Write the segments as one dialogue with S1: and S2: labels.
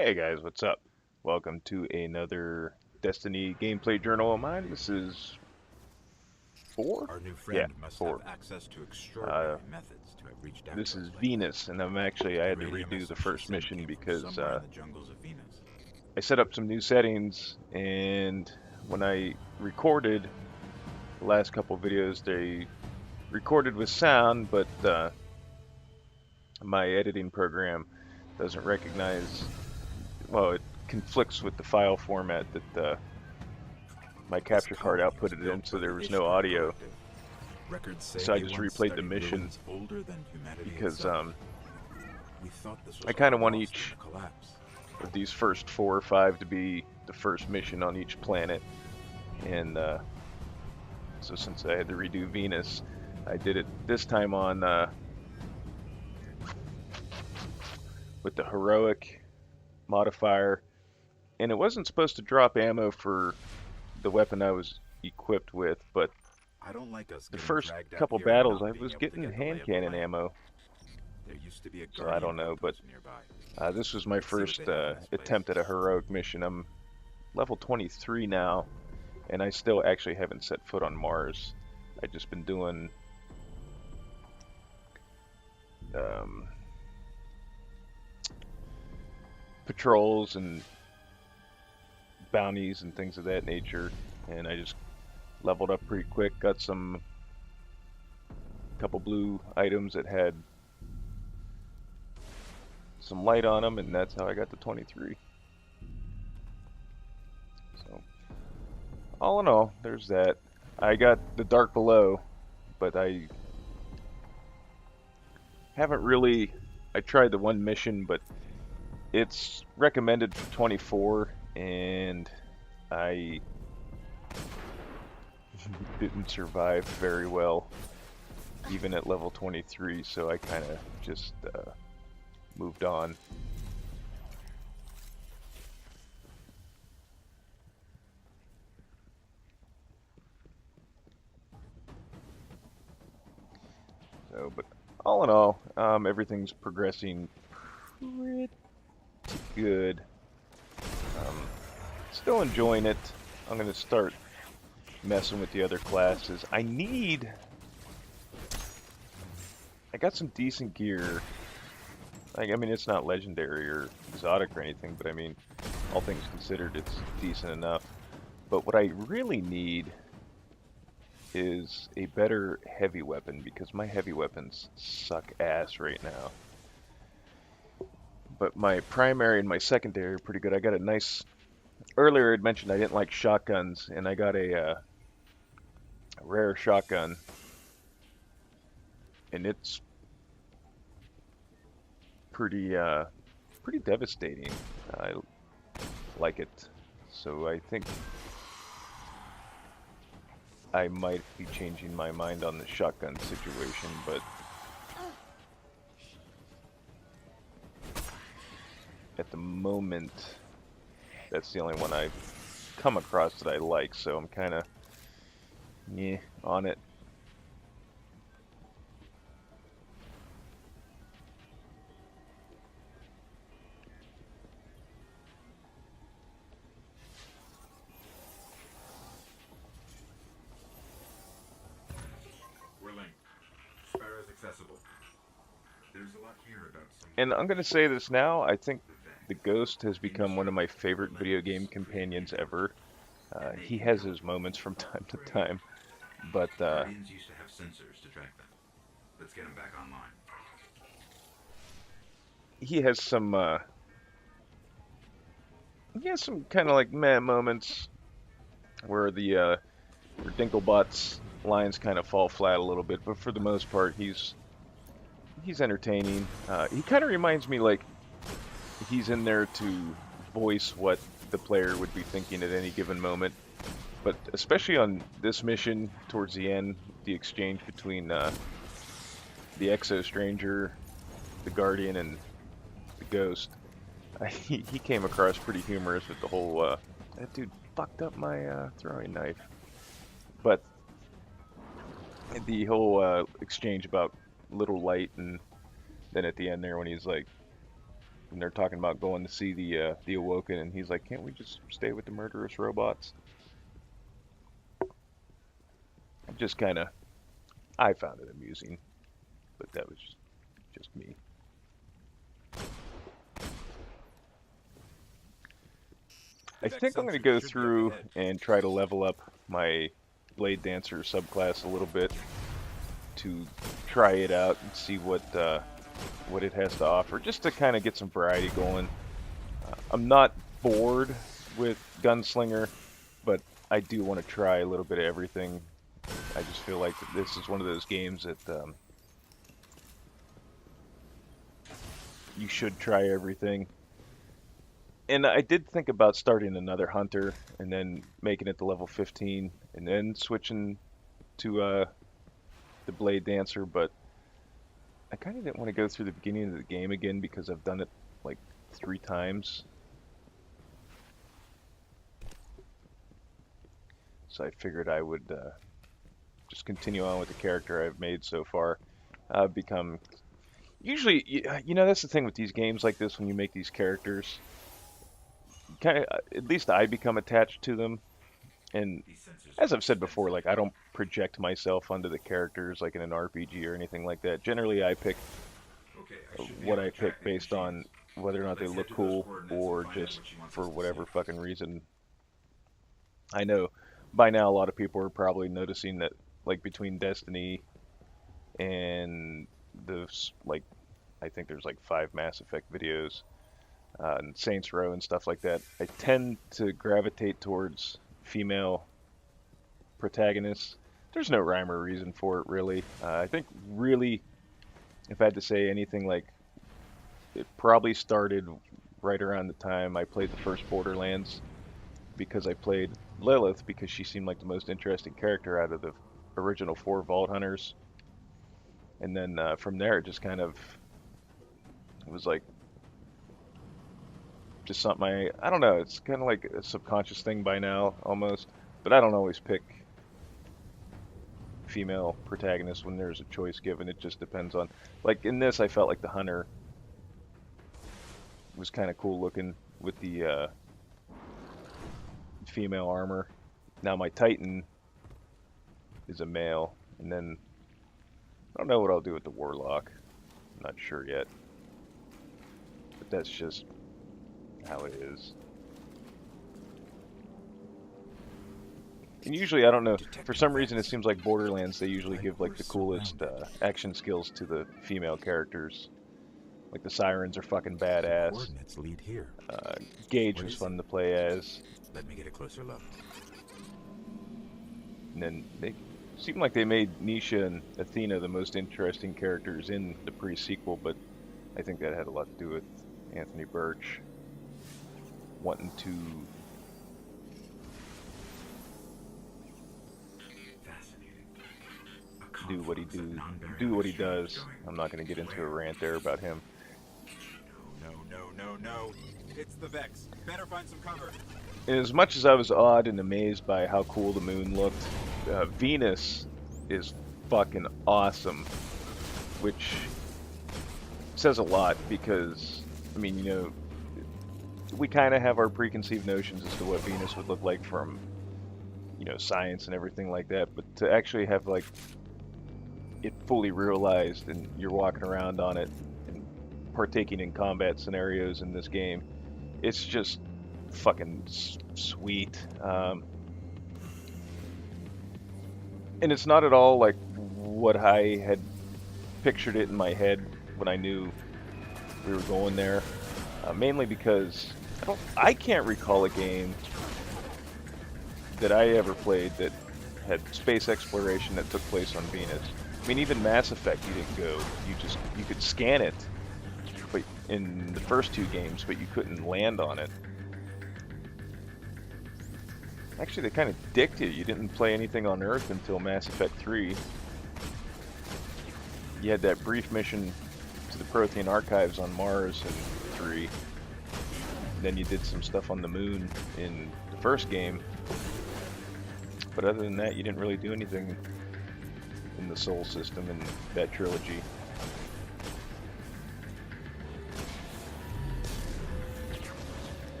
S1: Hey guys, what's up? Welcome to another Destiny gameplay journal of mine. This is four?
S2: Our new
S1: Yeah,
S2: friend must have
S1: four.
S2: access to
S1: Uh,
S2: extraordinary methods to have reached out
S1: this
S2: to
S1: is
S2: us like that.
S1: Venus, and I
S2: The
S1: had to
S2: radio
S1: redo the
S2: message she
S1: first
S2: sent
S1: mission
S2: came from
S1: because
S2: somewhere in the jungles of Venus.
S1: I set up some new settings, and when I recorded the last couple videos, they recorded with sound, but my editing program doesn't recognize, well, it conflicts with the file format that my
S2: This
S1: capture card
S2: colony was
S1: outputted it in,
S2: built
S1: so
S2: by
S1: there
S2: the
S1: was no
S2: Ishtar
S1: audio.
S2: Collective. Records say
S1: So I
S2: they
S1: just
S2: once
S1: replayed the
S2: studied
S1: mission
S2: ruins older than humanity
S1: because
S2: itself. We thought this
S1: I
S2: was
S1: kind
S2: all
S1: of want
S2: lost in
S1: each
S2: the collapse.
S1: of these first four or five to be the first mission on each planet. And so since I had to redo Venus, I did it this time on with the heroic modifier. And it wasn't supposed to drop ammo for the weapon I was equipped with, but
S2: I don't like us
S1: the
S2: getting
S1: first
S2: dragged out
S1: couple
S2: here and
S1: battles
S2: not
S1: I
S2: being
S1: was
S2: able to
S1: getting
S2: get the lay
S1: hand
S2: of the
S1: cannon
S2: land.
S1: ammo.
S2: There used to be a
S1: So I
S2: guardian
S1: don't know, but
S2: outpost nearby.
S1: this was my
S2: Let's see what
S1: first
S2: they have in this place.
S1: attempt at a heroic mission. I'm level 23 now, and I still actually haven't set foot on Mars. I've just been doing um, patrols and bounties and things of that nature, and I just leveled up pretty quick. Got some couple blue items that had some light on them, and that's how I got to 23. So all in all, there's that. I got the Dark Below, but I haven't really. I tried the one mission, but it's recommended for 24, and I didn't survive very well, even at level 23, so I kind of just moved on. So, but all in all, everything's progressing pretty good. Um, Still enjoying it. I'm going to start messing with the other classes. I got some decent gear. Like, I mean, it's not legendary or exotic or anything, but I mean, all things considered, it's decent enough. But what I really need is a better heavy weapon because my heavy weapons suck ass right now. But my primary and my secondary are pretty good. I got a nice. Earlier, I'd mentioned I didn't like shotguns, and I got a rare shotgun, and it's pretty devastating. I like it, so I think I might be changing my mind on the shotgun situation, but at the moment, that's the only one I've come across that I like, so I'm kind of on it.
S2: We're linked. Sparrow's accessible. There's a lot here about some
S1: And I'm gonna say this now. I think
S2: the
S1: the
S2: vet.
S1: Ghost has
S2: Venus
S1: become one of
S2: showed
S1: my
S2: us that
S1: favorite video
S2: relentless,
S1: game companions
S2: creative
S1: ever.
S2: and they
S1: He
S2: can
S1: has
S2: come
S1: his moments from time to
S2: great.
S1: time, but
S2: Guardians used to have sensors to track them. Let's get them back online.
S1: he has some kind of like meh moments where the where Dinklebot's lines kind of fall flat a little bit, but for the most part, he's entertaining. He kind of reminds me like he's in there to voice what the player would be thinking at any given moment. But especially on this mission, towards the end, the exchange between the Exo Stranger, the Guardian, and the Ghost, he came across pretty humorous with the whole that dude fucked up my throwing knife. But the whole exchange about little light, and then at the end there when he's like, when they're talking about going to see the Awoken, and he's like, "Can't we just stay with the murderous robots?" Just kind of, I found it amusing, but that was just me. I think I'm going to go through and try to level up my Blade Dancer subclass a little bit to try it out and see what it has to offer, just to kind of get some variety going. I'm not bored with Gunslinger, but I do want to try a little bit of everything. I just feel like this is one of those games that you should try everything. And I did think about starting another Hunter and then making it to level 15 and then switching to the Blade Dancer, but I kind of didn't want to go through the beginning of the game again because I've done it like 3 times. So I figured I would just continue on with the character I've made so far. Become usually, you know, that's the thing with these games like this when you make these characters. Kind of, at least I become attached to them, and as I've said before, like I don't project myself onto the characters like in an RPG or anything like that. Generally, I pick what I pick based on whether or not they look cool or just for whatever fucking reason. I know by now a lot of people are probably noticing that, like between Destiny and the like, I think there's like 5 Mass Effect videos. And Saints Row and stuff like that, I tend to gravitate towards female protagonists. There's no rhyme or reason for it, really. I think, really, if I had to say anything, like, it probably started right around the time I played the first Borderlands, because I played Lilith, because she seemed like the most interesting character out of the original 4 Vault Hunters. And then from there, it just kind of, it was like, just something I don't know, it's kind of like a subconscious thing by now almost, but I don't always pick female protagonists when there's a choice given. It just depends on, like in this I felt like the Hunter was kind of cool looking with the female armor. Now my Titan is a male, and then I don't know what I'll do with the Warlock. I'm not sure yet, but that's just how it is. And usually, I don't know, for some reason it seems like Borderlands, they usually give like the coolest action skills to the female characters. Like the Sirens are fucking badass.
S2: Coordinates lead here.
S1: Gage was fun to play as.
S2: Let me get a closer look.
S1: And then they seemed like they made Nisha and Athena the most interesting characters in the pre-sequel, but I think that had a lot to do with Anthony Birch wanting to do what he does. I'm not going to get into a rant there about him.
S2: No. It's the Vex. Better find some cover.
S1: And as much as I was awed and amazed by how cool the moon looked, Venus is fucking awesome, which says a lot because, I mean, you know, we kind of have our preconceived notions as to what Venus would look like from, you know, science and everything like that, but to actually have, like, it fully realized and you're walking around on it and partaking in combat scenarios in this game, it's just fucking sweet. And it's not at all like what I had pictured it in my head when I knew we were going there. Mainly because I can't recall a game that I ever played that had space exploration that took place on Venus. I mean, even Mass Effect, you didn't go. You could scan it, but in the first 2 games, but you couldn't land on it. Actually, they kind of dicked you. You didn't play anything on Earth until Mass Effect 3. You had that brief mission to the Prothean Archives on Mars in 3. Then you did some stuff on the moon in the first game. But other than that, you didn't really do anything in the Sol system in that trilogy.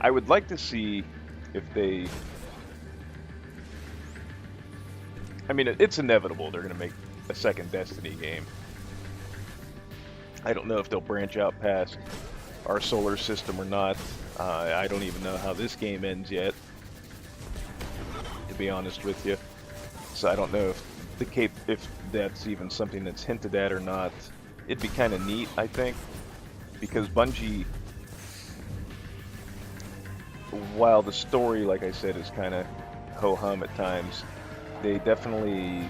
S1: I would like to see if they... I mean, it's inevitable they're going to make a second Destiny game. I don't know if they'll branch out past our solar system or not. I don't even know how this game ends yet, to be honest with you. So I don't know if that's even something that's hinted at or not. It'd be kind of neat, I think, because Bungie, while the story, like I said, is kind of ho-hum at times, they definitely,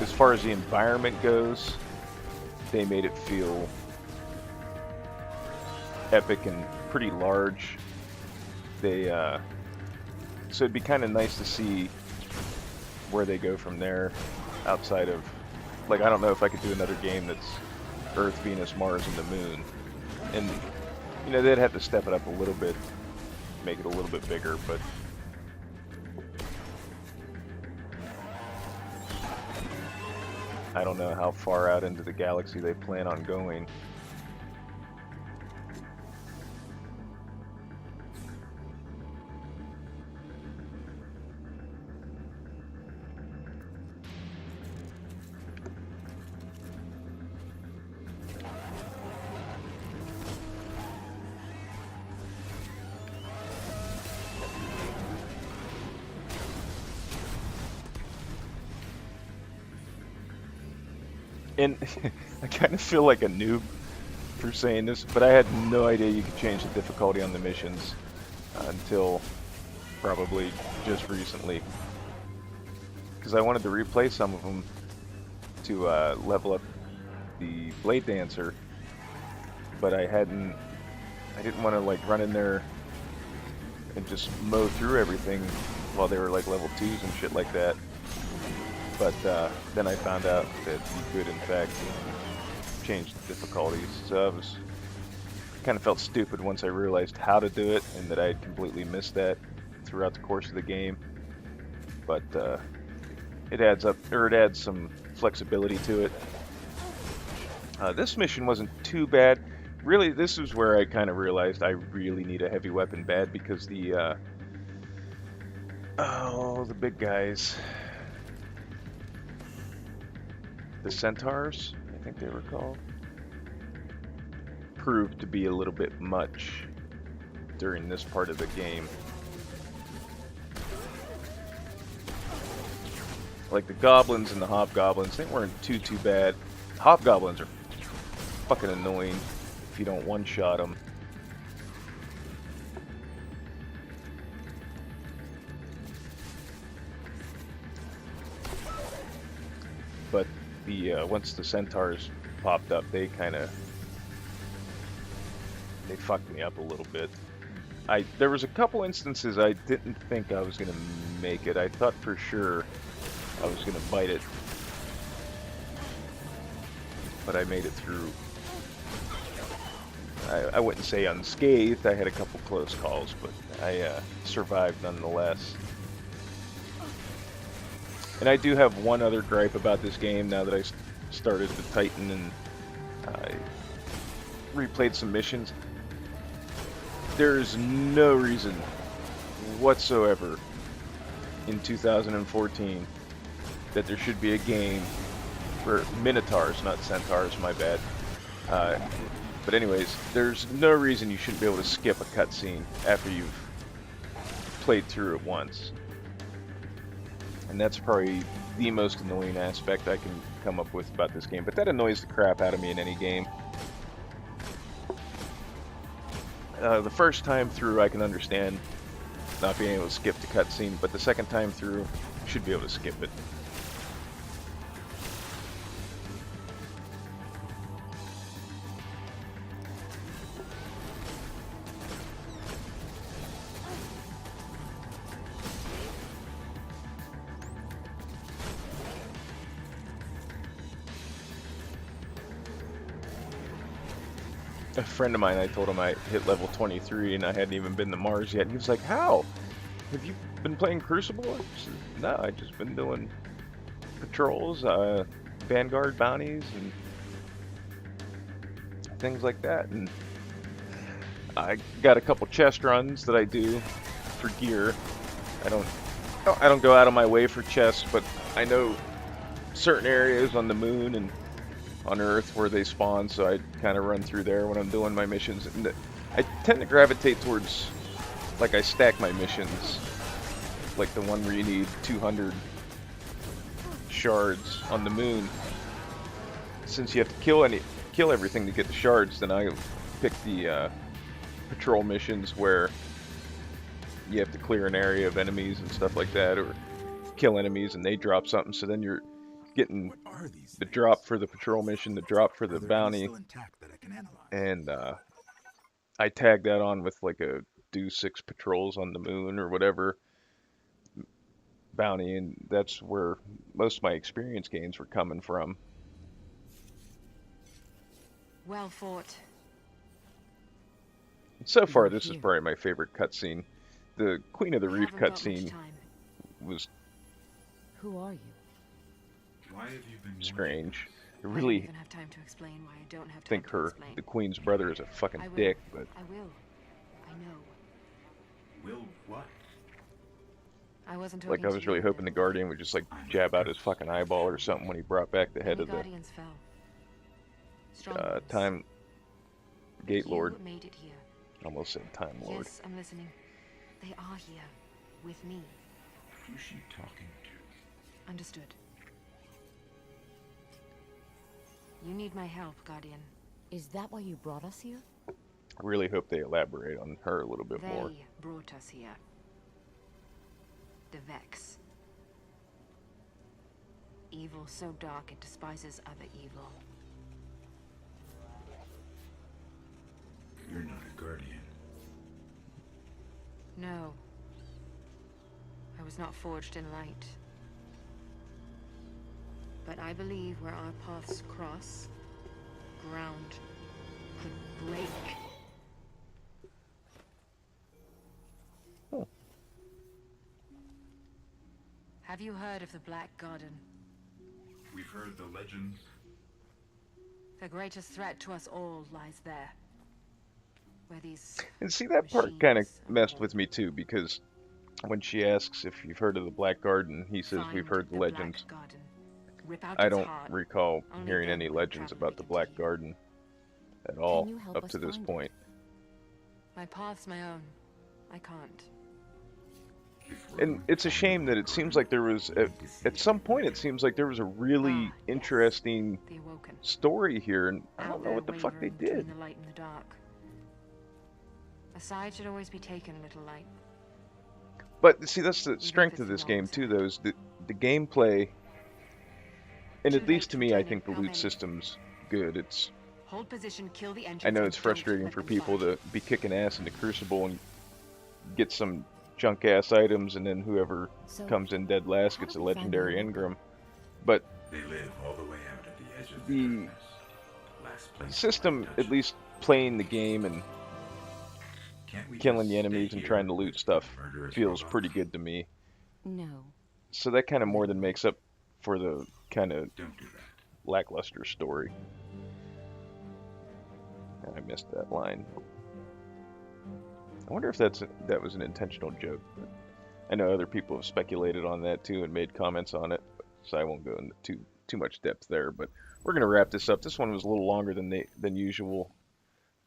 S1: as far as the environment goes, they made it feel epic and pretty large. So it'd be kind of nice to see where they go from there, outside of, like, I don't know if I could do another game that's Earth, Venus, Mars, and the Moon. And, you know, they'd have to step it up a little bit, make it a little bit bigger, but... I don't know how far out into the galaxy they plan on going. And I kind of feel like a noob for saying this, but I had no idea you could change the difficulty on the missions until probably just recently. Because I wanted to replay some of them to level up the Blade Dancer, but I didn't want to like run in there and just mow through everything while they were like level 2s and shit like that. But then I found out that you could, in fact, change the difficulties. So I kind of felt stupid once I realized how to do it, and that I had completely missed that throughout the course of the game. But it adds some flexibility to it. This mission wasn't too bad. Really, this is where I kind of realized I really need a heavy weapon bad, because the big guys. The Centaurs, I think they were called, proved to be a little bit much during this part of the game. Like the goblins and the hobgoblins, they weren't too bad. Hobgoblins are fucking annoying if you don't one-shot them. But once the Centaurs popped up, they fucked me up a little bit. There was a couple instances I didn't think I was gonna make it. I thought for sure I was gonna bite it, but I made it through. I wouldn't say unscathed. I had a couple close calls, but I survived nonetheless. And I do have one other gripe about this game now that I started the Titan and I replayed some missions. There's no reason whatsoever in 2014 that there should be a game for Minotaurs, not Centaurs, my bad. But anyways, there's no reason you shouldn't be able to skip a cutscene after you've played through it once. And that's probably the most annoying aspect I can come up with about this game. But that annoys the crap out of me in any game. The first time through I can understand not being able to skip the cutscene, but the second time through, you should be able to skip it. A friend of mine, I told him I hit level 23 and I hadn't even been to Mars yet. And he was like, how? Have you been playing Crucible? I said, no, I just been doing patrols, Vanguard bounties, and things like that. And I got a couple chest runs that I do for gear. I don't I don't go out of my way for chests, but I know certain areas on the moon and on Earth where they spawn, so I kind of run through there when I'm doing my missions. And I tend to gravitate towards, like, I stack my missions, like the one where you need 200 shards on the moon. Since you have to kill everything to get the shards, then I pick the patrol missions where you have to clear an area of enemies and stuff like that, or kill enemies and they drop something, so then you're getting
S3: What are these
S1: the
S3: things?
S1: drop for the patrol mission, the drop for the
S3: Are there any
S1: bounty,
S3: still intact that I can analyze?
S1: and I tag that on with like a do 6 patrols on the moon or whatever bounty, and that's where most of my experience gains were coming from.
S4: Well fought.
S1: So far,
S4: You're
S1: this is
S4: here.
S1: probably my favorite cutscene. The Queen of the
S4: We
S1: Reef
S4: haven't got much
S1: cutscene
S4: time.
S1: was
S5: Who are you?
S2: Why have you been
S1: strange. I
S4: I don't
S1: really
S4: even have time to explain why I don't have time
S1: think
S4: to explain.
S1: the Queen's brother is a fucking
S4: I will.
S1: dick, but
S4: I will. I know.
S2: Will what?
S4: I wasn't talking
S1: like I was
S4: to
S1: really
S4: you,
S1: hoping the
S4: then.
S1: Guardian would just like jab out his fucking eyeball or something when he brought back the head
S4: Many
S1: of the
S4: Guardians fell. Strong ones.
S1: Time Gate
S4: You
S1: Lord.
S4: made it here.
S1: Almost said Time Lord.
S4: Yes, I'm listening. They are here. With me.
S2: Who's she talking to?
S4: Understood. You need my help, Guardian.
S5: Is that why you brought us here?
S1: I really hope they elaborate on her a little bit
S4: They
S1: more.
S4: brought us here. The Vex. Evil so dark it despises other evil.
S2: You're not a guardian.
S4: No. I was not forged in light. But I believe where our paths cross, ground could break.
S1: Oh.
S4: Have you heard of the Black Garden?
S2: We've heard the legends.
S4: The greatest threat to us all lies there. Where these
S1: And see, that part kind of
S4: machines are
S1: messed
S4: born.
S1: with me too, because when she asks if you've heard of the Black Garden, he says we've
S4: Find
S1: heard the
S4: the
S1: legends.
S4: Black Garden. Rip out
S1: I
S4: its
S1: don't
S4: heart.
S1: recall
S4: Only
S1: hearing
S4: then
S1: any
S4: will
S1: legends
S4: travel
S1: about the
S4: begin.
S1: Black Garden at all
S5: you help
S1: up
S5: us
S1: to this
S5: find it?
S1: point.
S4: My path's my own. I can't.
S2: If we're
S1: And
S2: going
S1: it's a
S2: to
S1: shame
S2: find
S1: that
S2: the
S1: it seems
S2: Garden,
S1: like there was,
S2: we need to see
S1: at some
S2: it.
S1: point, it seems like there was a really
S4: Ah, yes.
S1: interesting
S4: The Awoken.
S1: story here, and I
S4: Out
S1: don't know
S4: there
S1: what the fuck they
S4: wavering between
S1: did.
S4: the light and the dark. A side should always be taken, little light.
S1: But see, that's the
S4: if
S1: strength
S4: it's
S1: of
S4: the
S1: this
S4: wrong
S1: game too,
S4: side.
S1: though, is the gameplay, and
S4: Too
S1: at least
S4: late
S1: to
S4: to
S1: me, I
S4: return
S1: think
S4: it.
S1: the
S4: How
S1: loot
S4: many?
S1: system's good. It's
S4: Hold position, kill the engines.
S1: I know
S4: and
S1: it's
S4: don't
S1: frustrating
S4: let
S1: for
S4: them
S1: people
S4: fire.
S1: to be kicking ass in the Crucible and get some junk ass items, and then whoever
S5: So,
S1: comes in dead last
S5: how
S1: gets a
S5: do we find the
S1: legendary
S5: Awoken?
S1: Engram. But
S2: They live all the way out at the edge of the
S1: The
S2: darkness. Last place
S1: system,
S2: I touched.
S1: at least playing the game and
S2: Can't we
S1: killing
S2: just
S1: the enemies
S2: stay
S1: and
S2: here
S1: trying to loot
S2: with
S1: stuff
S2: murderous
S1: feels
S2: robots?
S1: pretty good to me.
S5: No.
S1: So that kind of more than makes up for the kind of
S2: Don't do that.
S1: lackluster story. I missed that line. I wonder if that was an intentional joke. But I know other people have speculated on that too and made comments on it, so I won't go into too much depth there. But we're gonna wrap this up. This one was a little longer than usual,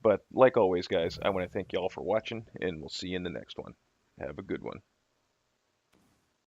S1: but like always, guys, I want to thank y'all for watching, and we'll see you in the next one. Have a good one.